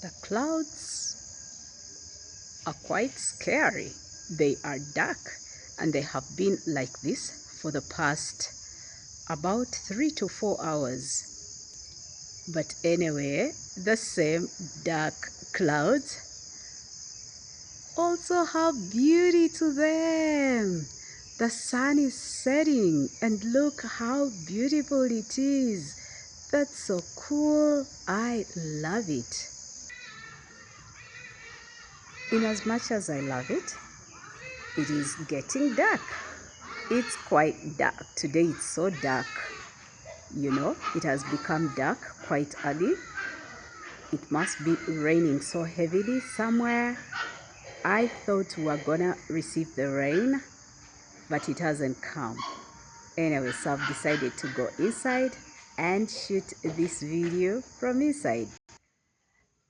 The clouds are quite scary. They are dark and they have been like this for the past about 3 to 4 hours. But anyway, the same dark clouds also have beauty to them. The sun is setting and look how beautiful it is. That's so cool. I love it. In as much as I love it, it is getting dark. It's quite dark. Today it's so dark. You know, it has become dark quite early. It must be raining so heavily somewhere. I thought we were gonna receive the rain, but it hasn't come. Anyway, so I've decided to go inside and shoot this video from inside.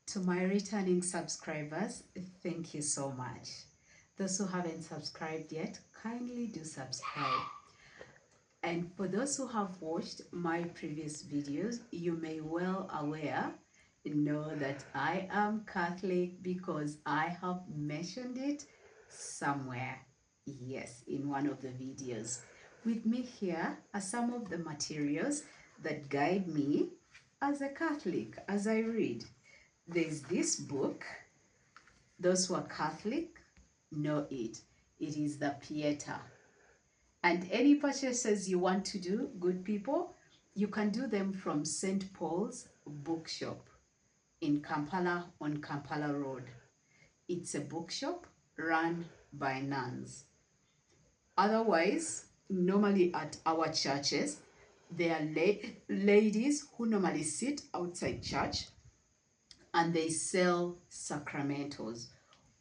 To my returning subscribers, thank you so much. Those who haven't subscribed yet, kindly do subscribe. And for those who have watched my previous videos, you may well know that I am Catholic because I have mentioned it somewhere. Yes, in one of the videos. With me here are some of the materials that guide me as a Catholic as I read. There's this book. Those who are Catholic know it. It is the Pieta. And any purchases you want to do, good people, you can do them from St. Paul's Bookshop in Kampala on Kampala Road. It's a bookshop run by nuns. Otherwise, normally at our churches, there are ladies who normally sit outside church and they sell sacramentals.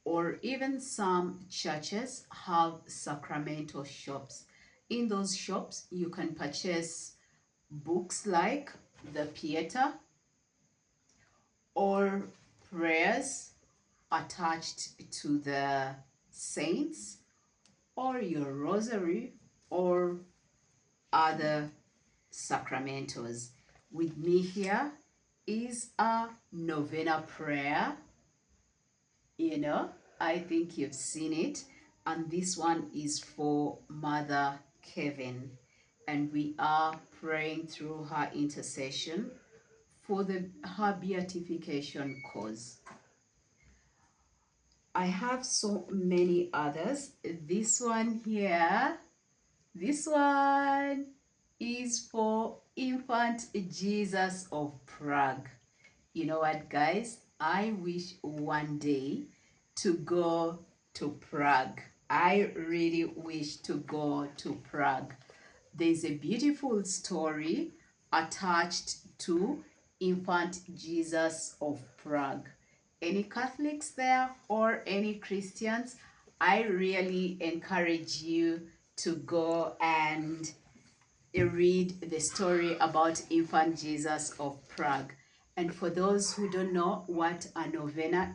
Or even some churches have sacramental shops. In those shops, you can purchase books like the Pieta or prayers attached to the saints or your rosary or other sacramentals. With me here is a novena prayer. You know, I think you've seen it. And this one is for Mother Kevin. And we are praying through her intercession for her beatification cause. I have so many others. This one here, this one is for Infant Jesus of Prague. You know what, guys? I wish one day to go to Prague. I really wish to go to Prague. There's a beautiful story attached to Infant Jesus of Prague. Any Catholics there or any Christians, I really encourage you to go and read the story about Infant Jesus of Prague. And for those who don't know what a novena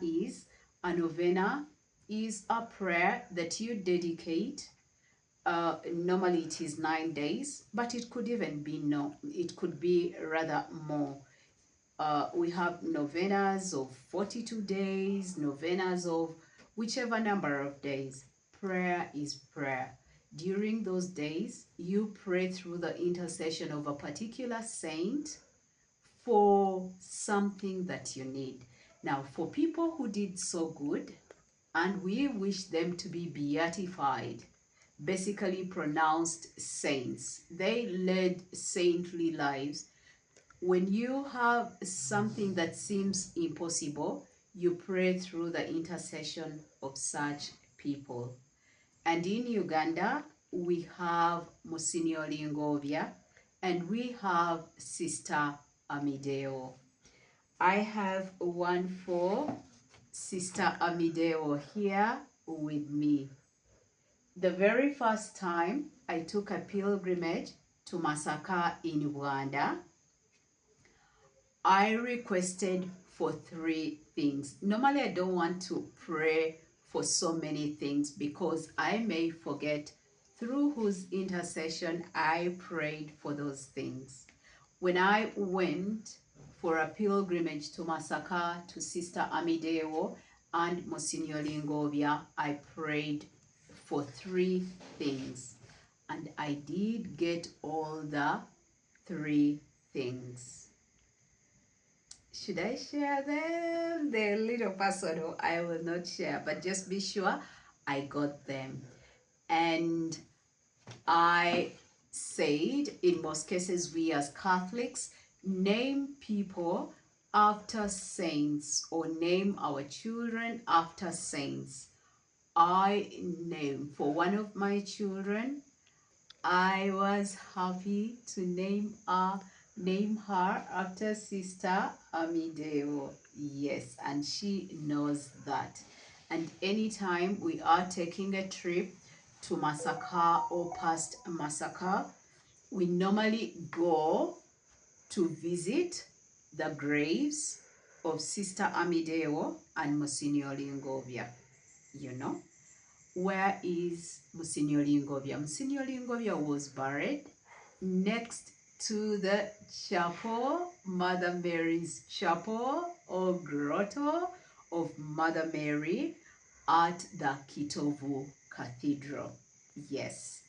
is a prayer that you dedicate. Normally it is 9 days, but it could even be it could be rather more. We have novenas of 42 days, novenas of whichever number of days. Prayer is prayer. During those days, you pray through the intercession of a particular saint for something that you need. Now, for people who did so good, and we wish them to be beatified, basically pronounced saints. They led saintly lives. When you have something that seems impossible, you pray through the intercession of such people. And in Uganda, we have Monsignor Lingovia and we have Sister Amideo. I have one for Sister Amideo here with me. The very first time I took a pilgrimage to Masaka in Uganda, I requested for 3 things. Normally, I don't want to pray for so many things because I may forget through whose intercession I prayed for those things. When I went for a pilgrimage to Masaka, to Sister Amideo and Monsignor Lingovia. I prayed for 3 things, and I did get all the 3 things. Should I share them? They're a little personal. I will not share, but just be sure I got them. And I said, in most cases, we as Catholics name people after saints, or name our children after saints. I name for one of my children, I was happy to name her after Sister Amideo. Yes, and she knows that. And anytime we are taking a trip to Masaka or past Masaka, we normally go to visit the graves of Sister Amideo and Monsignor Lingovia. You know, where is Monsignor Lingovia? Monsignor Lingovia was buried next to the chapel, Mother Mary's chapel or grotto of Mother Mary at the Kitovu Cathedral. Yes,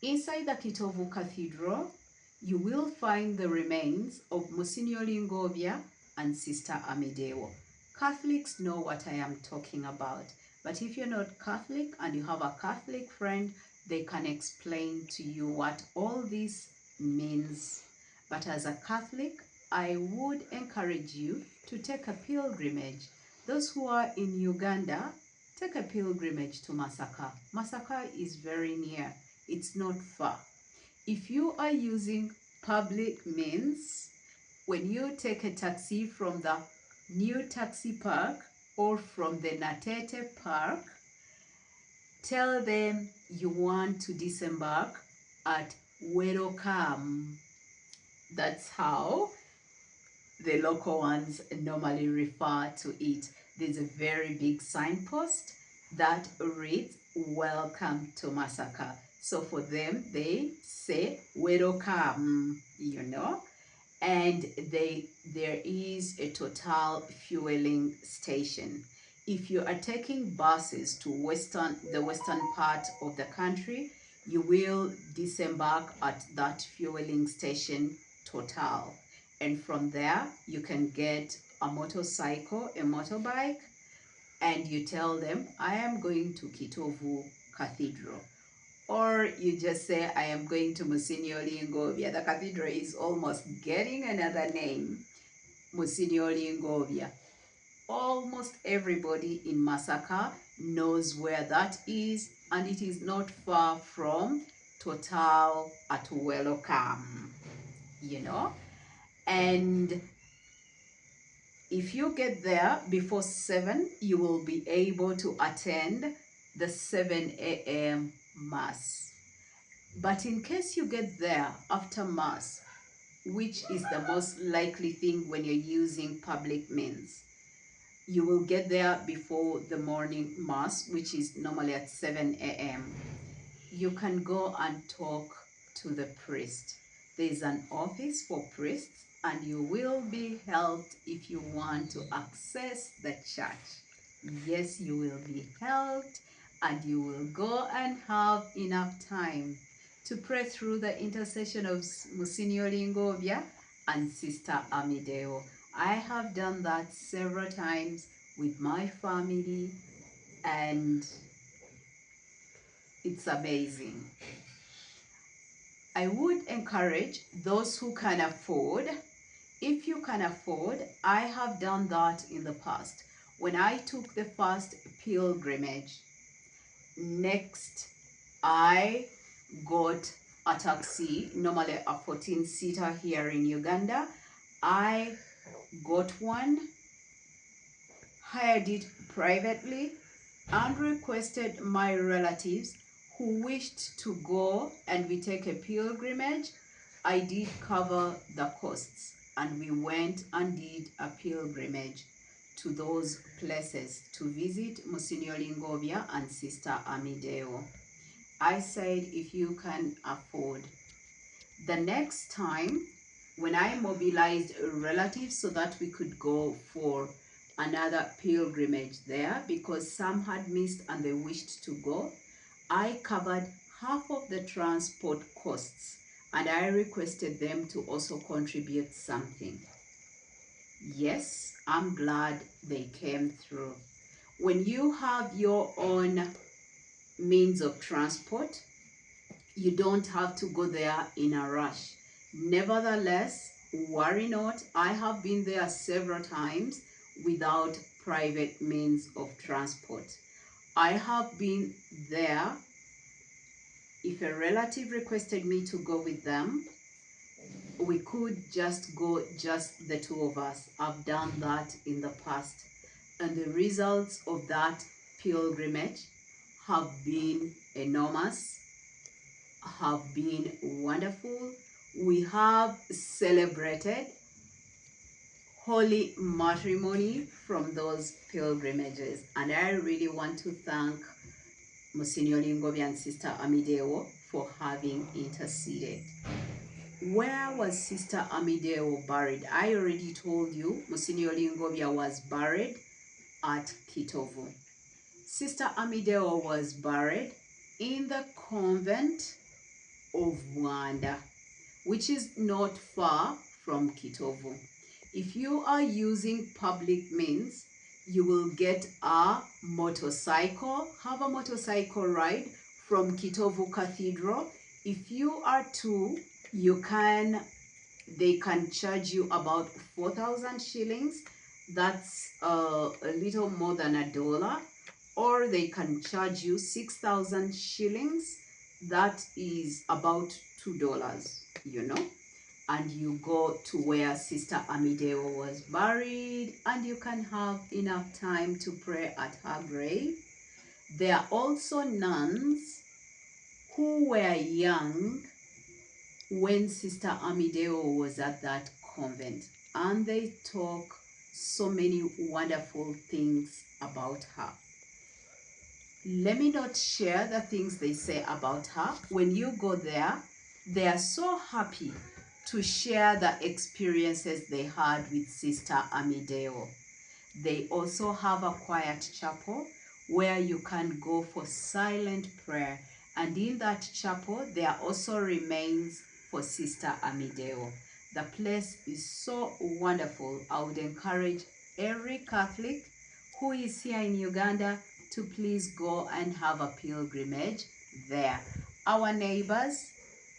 inside the Kitovu Cathedral, you will find the remains of Monsignor Lingovia and Sister Amideo. Catholics know what I am talking about. But if you're not Catholic and you have a Catholic friend, they can explain to you what all this means. But as a Catholic, I would encourage you to take a pilgrimage. Those who are in Uganda, take a pilgrimage to Masaka. Masaka is very near. It's not far. If you are using public means, when you take a taxi from the new taxi park or from the Natete Park, tell them you want to disembark at Welcome. That's how the local ones normally refer to it. There's a very big signpost that reads Welcome to Masaka. So for them, they say Welcome, you know. And there is a total fueling station. If you are taking buses to the western part of the country, you will disembark at that fueling station Total. And from there, you can get a motorcycle, a motorbike, and you tell them, I am going to Kitovu Cathedral. Or you just say, I am going to Monsignor Lingovia. The cathedral is almost getting another name, Monsignor Lingovia. Almost everybody in Masaka knows where that is, and it is not far from Total at Welcome, you know. And if you get there before 7, you will be able to attend the 7 a.m. Mass. But in case you get there after Mass, which is the most likely thing when you're using public means, you will get there before the morning Mass, which is normally at 7 a.m. You can go and talk to the priest. There is an office for priests, and you will be helped if you want to access the church. Yes, you will be helped, and you will go and have enough time to pray through the intercession of Monsignor Lingovia and Sister Amideo. I have done that several times with my family, and it's amazing. I would encourage those who can afford. If you can afford, I have done that in the past. When I took the first pilgrimage, next I got a taxi, normally a 14-seater here in Uganda. I got one, hired it privately, and requested my relatives who wished to go and we take a pilgrimage. I did cover the costs, and we went and did a pilgrimage to those places to visit Monsignor Lingovia and Sister Amideo. I said, if you can afford. The next time when I mobilized relatives so that we could go for another pilgrimage there, because some had missed and they wished to go, I covered half of the transport costs and I requested them to also contribute something. Yes, I'm glad they came through. When you have your own means of transport, you don't have to go there in a rush. Nevertheless, worry not, I have been there several times without private means of transport. I have been there. If a relative requested me to go with them, we could just go, just the two of us. I've done that in the past. And the results of that pilgrimage have been enormous, have been wonderful. We have celebrated holy matrimony from those pilgrimages. And I really want to thank Monsignor Lingobi and Sister Amideo for having interceded. Where was Sister Amideo buried? I already told you Monsignor Lingobia was buried at Kitovu. Sister Amideo was buried in the convent of Wanda, which is not far from Kitovu. If you are using public means, you will get a motorcycle, have a motorcycle ride from Kitovu Cathedral. If you are two, they can charge you about 4,000 shillings. That's a little more than $1. Or they can charge you 6,000 shillings. That is about $2, and you go to where Sister Amideo was buried, and you can have enough time to pray at her grave. There are also nuns who were young when Sister Amideo was at that convent, and they talk so many wonderful things about her. Let me not share the things they say about her. When you go there, they are so happy to share the experiences they had with Sister Amideo. They also have a quiet chapel where you can go for silent prayer. And in that chapel, there also remains for Sister Amideo. The place is so wonderful. I would encourage every Catholic who is here in Uganda to please go and have a pilgrimage there. Our neighbors,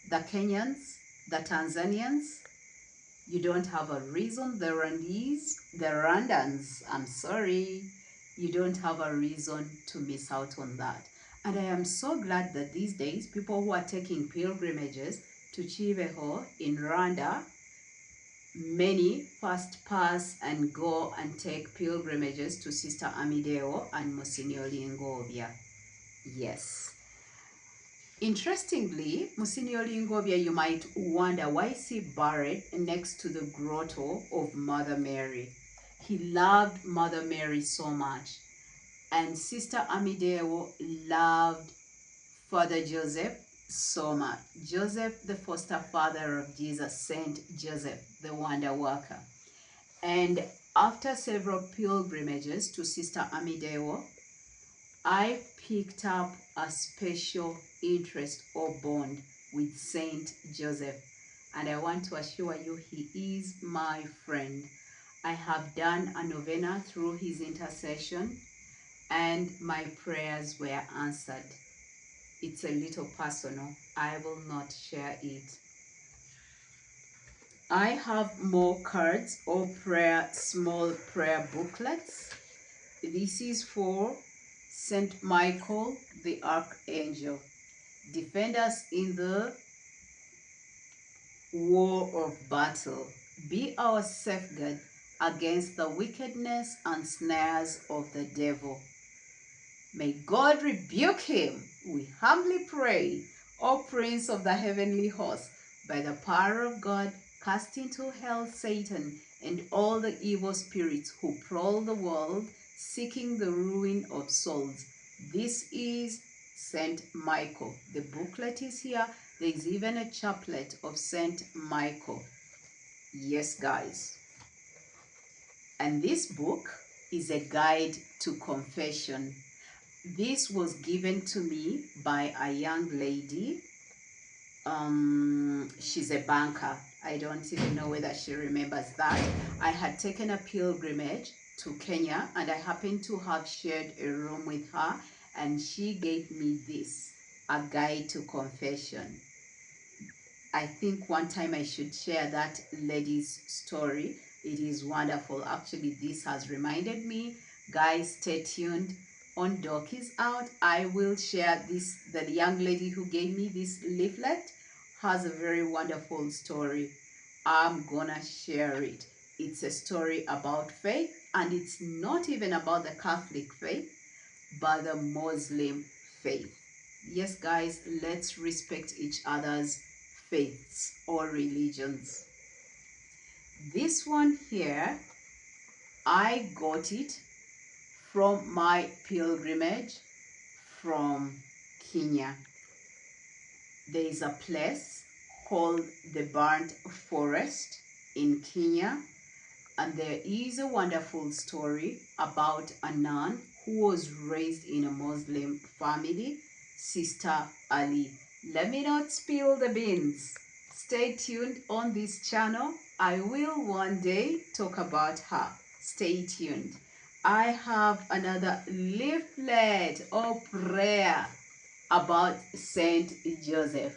the Kenyans, the Tanzanians, you don't have a reason, the Rwandans, I'm sorry, you don't have a reason to miss out on that. And I am so glad that these days, people who are taking pilgrimages to Chiveho in Rwanda, many fast pass and go and take pilgrimages to Sister Amideo and Monsignor Lingobia. Yes. Interestingly, Monsignor Lingobia, you might wonder, why is he buried next to the grotto of Mother Mary? He loved Mother Mary so much. And Sister Amideo loved Father Joseph so much. Joseph, the foster father of Jesus, Saint Joseph, the wonder worker. And after several pilgrimages to Sister Amideo, I picked up a special interest or bond with Saint Joseph. And I want to assure you, he is my friend. I have done a novena through his intercession, and my prayers were answered. It's a little personal. I will not share it. I have more cards or small prayer booklets. This is for Saint Michael the Archangel. Defend us in the war of battle. Be our safeguard against the wickedness and snares of the devil. May God rebuke him, we humbly pray. O Prince of the heavenly host, by the power of God, cast into hell Satan and all the evil spirits who prowl the world, seeking the ruin of souls. This is Saint Michael. The booklet is here. There is even a chaplet of Saint Michael. Yes, guys. And this book is a guide to confession. This was given to me by a young lady. She's a banker. I don't even know whether she remembers that. I had taken a pilgrimage to Kenya and I happened to have shared a room with her, and she gave me this, a guide to confession. I think one time I should share that lady's story. It is wonderful. Actually, this has reminded me. Guys, stay tuned. On Doc is Out, I will share this. The young lady who gave me this leaflet has a very wonderful story. I'm gonna share it. It's a story about faith, and it's not even about the Catholic faith, but the Muslim faith. Yes, guys, let's respect each other's faiths or religions. This one here, I got it from my pilgrimage from Kenya. There is a place called the Burnt Forest in Kenya, and there is a wonderful story about a nun who was raised in a Muslim family, Sister Ali. Let me not spill the beans. Stay tuned on this channel. I will one day talk about her. Stay tuned. I have another leaflet of prayer about Saint Joseph.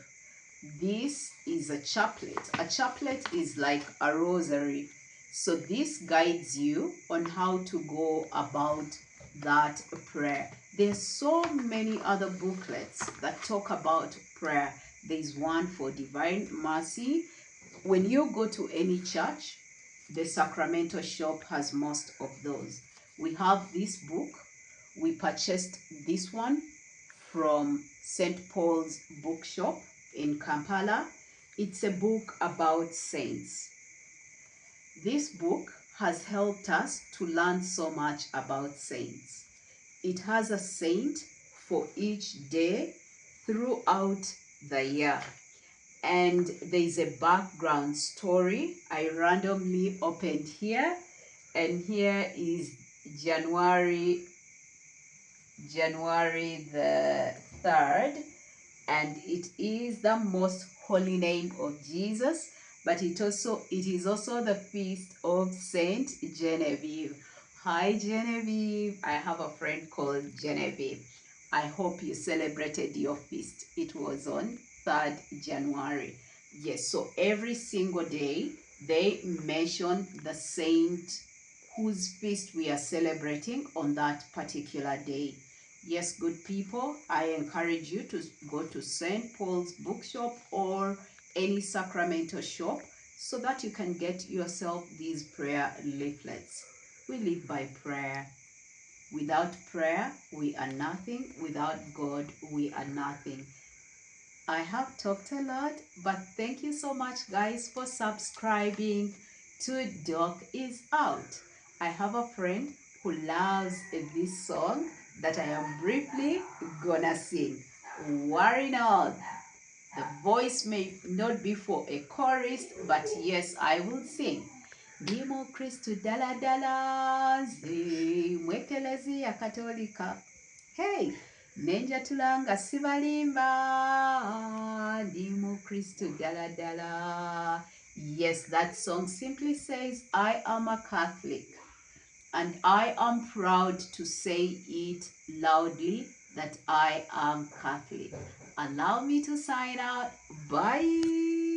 This is a chaplet. A chaplet is like a rosary. So this guides you on how to go about that prayer. There's so many other booklets that talk about prayer. There's one for divine mercy. When you go to any church, the Sacramento shop has most of those. We have this book. We purchased this one from St. Paul's bookshop in Kampala. It's a book about saints. This book has helped us to learn so much about saints. It has a saint for each day throughout the year. And there is a background story. I randomly opened here, and here is January the 3rd, and it is the most holy name of Jesus, but it is also the feast of Saint Genevieve. Hi Genevieve, I have a friend called Genevieve. I hope you celebrated your feast. It was on 3rd January. Yes, so every single day they mention the saint whose feast we are celebrating on that particular day. Yes, good people, I encourage you to go to St. Paul's bookshop or any Sacramento shop so that you can get yourself these prayer leaflets. We live by prayer. Without prayer, we are nothing. Without God, we are nothing. I have talked a lot, but thank you so much, guys, for subscribing to Doc is Out. I have a friend who loves this song that I am briefly gonna sing. Worry not. The voice may not be for a chorus, but yes, I will sing. Ndimo Kristu dala dala nze mwekelezia katolika. Hey, nenjatula nga sibalimba ndimo Kristu dala dala. Yes, that song simply says, I am a Catholic. And I am proud to say it loudly that I am Catholic. Allow me to sign out. Bye.